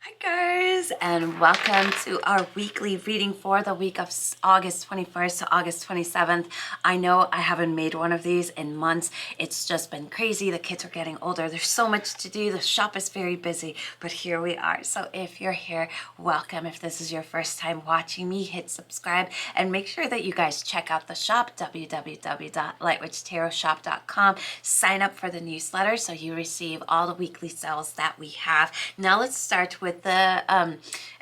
Hi guys, and welcome to our weekly reading for the week of August 21st to August 27th. I know I haven't made one of these in months. It's just been crazy. The kids are getting older. There's so much to do. The shop is very busy, but here we are. So if you're here, welcome. If this is your first time watching me, hit subscribe and make sure that you guys check out the shop, www.lightwitchtarotshop.com. Sign up for the newsletter so you receive all the weekly sales that we have. Now let's start with the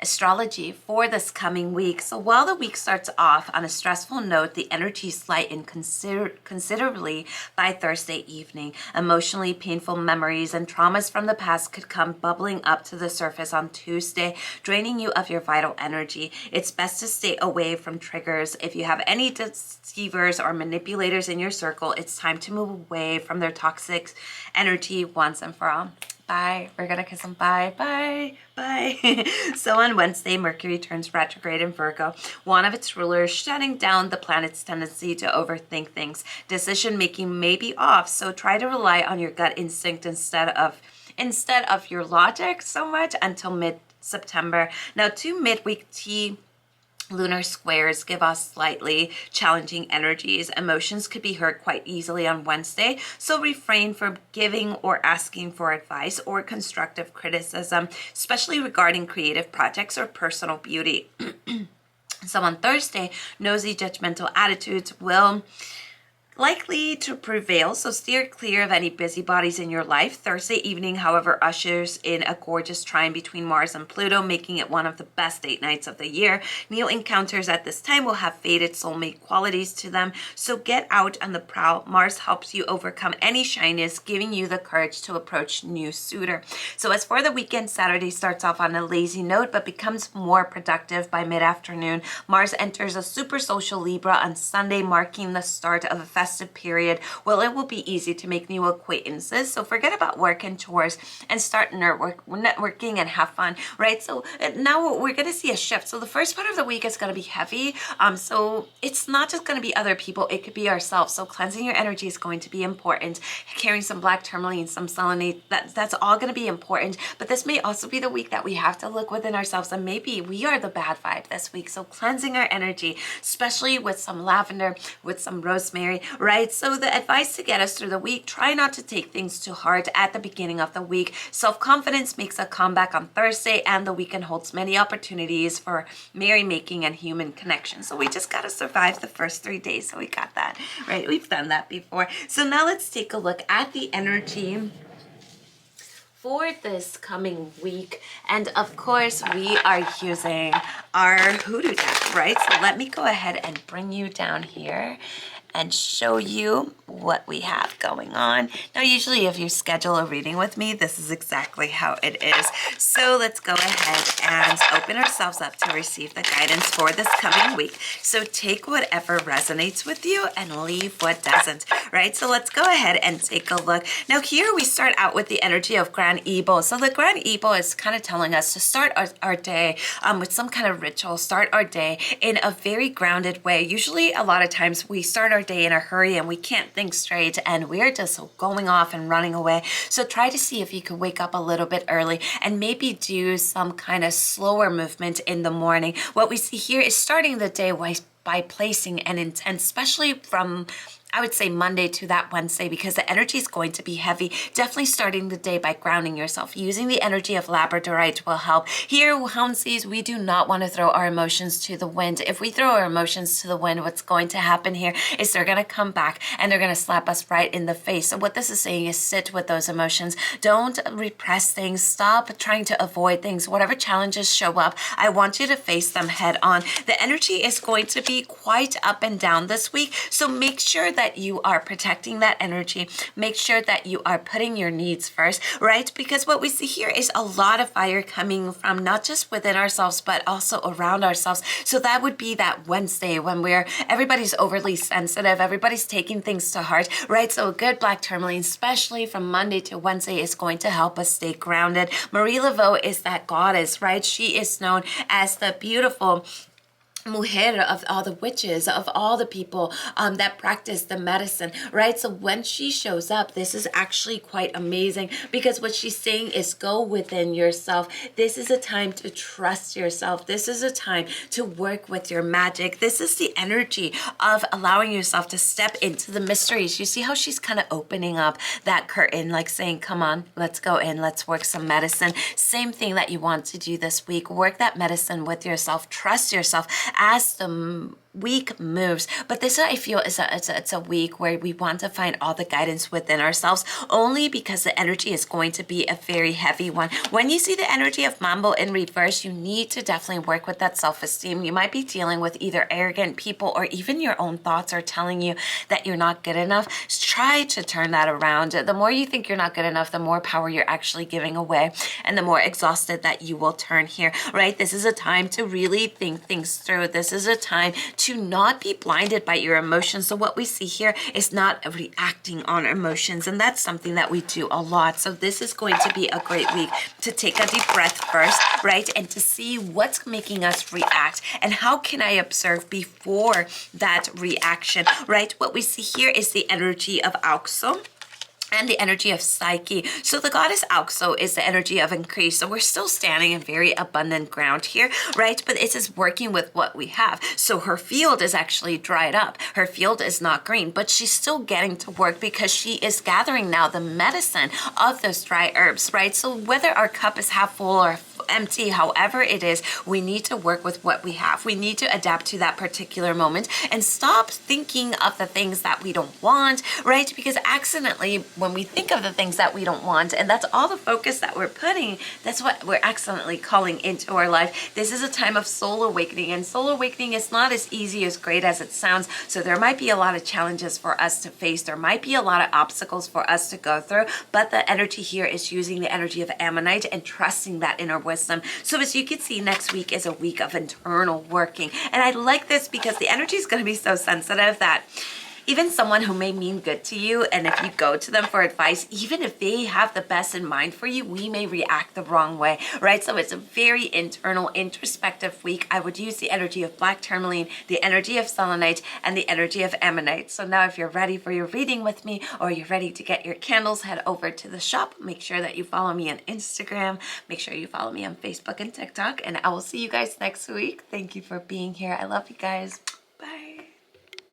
astrology for this coming week. So while the week starts off on a stressful note, the energies lighten considerably by Thursday evening. Emotionally painful memories and traumas from the past could come bubbling up to the surface on Tuesday, draining you of your vital energy. It's best to stay away from triggers. If you have any deceivers or manipulators in your circle, it's time to move away from their toxic energy once and for all. Bye. We're gonna kiss them. Bye. Bye. Bye. So on Wednesday, Mercury turns retrograde in Virgo, one of its rulers, shutting down the planet's tendency to overthink things. Decision making may be off, so try to rely on your gut instinct instead of your logic so much until mid-September. Now, two midweek lunar squares give us slightly challenging energies. Emotions could be hurt quite easily on Wednesday, so refrain from giving or asking for advice or constructive criticism, especially regarding creative projects or personal beauty. So on Thursday, nosy, judgmental attitudes will likely to prevail, so steer clear of any busybodies in your life. Thursday evening, however, ushers in a gorgeous trine between Mars and Pluto, making it one of the best date nights of the year. New encounters at this time will have faded soulmate qualities to them, so get out on the prowl. Mars helps you overcome any shyness, giving you the courage to approach new suitor. So as for the weekend, Saturday starts off on a lazy note, but becomes more productive by mid-afternoon. Mars enters a super social Libra on Sunday, marking the start of a festive period. Well, it will be easy to make new acquaintances, so forget about work and chores and start networking and have fun, right? So now we're going to see a shift. So the first part of the week is going to be heavy. So it's not just going to be other people, it could be ourselves. So cleansing your energy is going to be important. Carrying some black tourmaline, some selenite, that's all going to be important. But this may also be the week that we have to look within ourselves, and maybe we are the bad vibe this week. So cleansing our energy, especially with some lavender, with some rosemary, right? So the advice to get us through the week: try not to take things too hard at the beginning of the week. Self-confidence makes a comeback on Thursday, and the weekend holds many opportunities for merrymaking and human connection. So we just got to survive the first 3 days. So we got that, right? We've done that before. So now let's take a look at the energy for this coming week. And of course, we are using our hoodoo deck, right? So let me go ahead and bring you down here and show you what we have going on. Now, usually if you schedule a reading with me, this is exactly how it is. So let's go ahead and open ourselves up to receive the guidance for this coming week. So take whatever resonates with you and leave what doesn't, right? So let's go ahead and take a look. Now here we start out with the energy of Grand Eagle. So the Grand Eagle is kind of telling us to start our day with some kind of ritual, start our day in a very grounded way. Usually a lot of times we start our day in a hurry and we can't think straight and we're just going off and running away. So try to see if you could wake up a little bit early and maybe do some kind of slower movement in the morning. What we see here is starting the day by placing an intent, especially from, I would say, Monday to that Wednesday, because the energy is going to be heavy. Definitely starting the day by grounding yourself. Using the energy of labradorite will help. Here, Houndsies, we do not want to throw our emotions to the wind. If we throw our emotions to the wind, what's going to happen here is they're going to come back and they're going to slap us right in the face. So what this is saying is sit with those emotions. Don't repress things. Stop trying to avoid things. Whatever challenges show up, I want you to face them head on. The energy is going to be quite up and down this week, so make sure that you are protecting that energy. Make sure that you are putting your needs first, right? Because what we see here is a lot of fire coming from not just within ourselves, but also around ourselves. So that would be that Wednesday when everybody's overly sensitive, everybody's taking things to heart, right? So a good black tourmaline, especially from Monday to Wednesday, is going to help us stay grounded. Marie Laveau is that goddess, right? She is known as the beautiful mujer, of all the witches, of all the people that practice the medicine, right? So when she shows up, this is actually quite amazing, because what she's saying is go within yourself. This is a time to trust yourself. This is a time to work with your magic. This is the energy of allowing yourself to step into the mysteries. You see how she's kind of opening up that curtain, like saying, come on, let's go in, let's work some medicine. Same thing that you want to do this week. Work that medicine with yourself. Trust yourself as the week moves. But this, I feel, is it's a week where we want to find all the guidance within ourselves, only because the energy is going to be a very heavy one. When you see the energy of Mambo in reverse, you need to definitely work with that self-esteem. You might be dealing with either arrogant people, or even your own thoughts are telling you that you're not good enough. Try to turn that around. The more you think you're not good enough, the more power you're actually giving away, and the more exhausted that you will turn here, right? This is a time to really think things through. This is a time to not be blinded by your emotions. So what we see here is not reacting on emotions, and that's something that we do a lot. So this is going to be a great week to take a deep breath first, right? And to see what's making us react, and how can I observe before that reaction, right? What we see here is the energy of Auxo and the energy of Psyche. So the goddess Auxo is the energy of increase. So we're still standing in very abundant ground here, right? But it is working with what we have. So her field is actually dried up. Her field is not green, but she's still getting to work, because she is gathering now the medicine of those dry herbs, right? So whether our cup is half full or empty, however it is, we need to work with what we have. We need to adapt to that particular moment and stop thinking of the things that we don't want, right? Because accidentally, when we think of the things that we don't want, and that's all the focus that we're putting, that's what we're accidentally calling into our life. This is a time of soul awakening, and soul awakening is not as easy, as great as it sounds. So there might be a lot of challenges for us to face. There might be a lot of obstacles for us to go through, but the energy here is using the energy of Ammonite and trusting that inner wisdom. So as you can see, next week is a week of internal working. And I like this because the energy is going to be so sensitive that even someone who may mean good to you, and if you go to them for advice, even if they have the best in mind for you, we may react the wrong way, right? So it's a very internal, introspective week. I would use the energy of black tourmaline, the energy of selenite, and the energy of ammonite. So now if you're ready for your reading with me, or you're ready to get your candles, head over to the shop. Make sure that you follow me on Instagram. Make sure you follow me on Facebook and TikTok, and I will see you guys next week. Thank you for being here. I love you guys.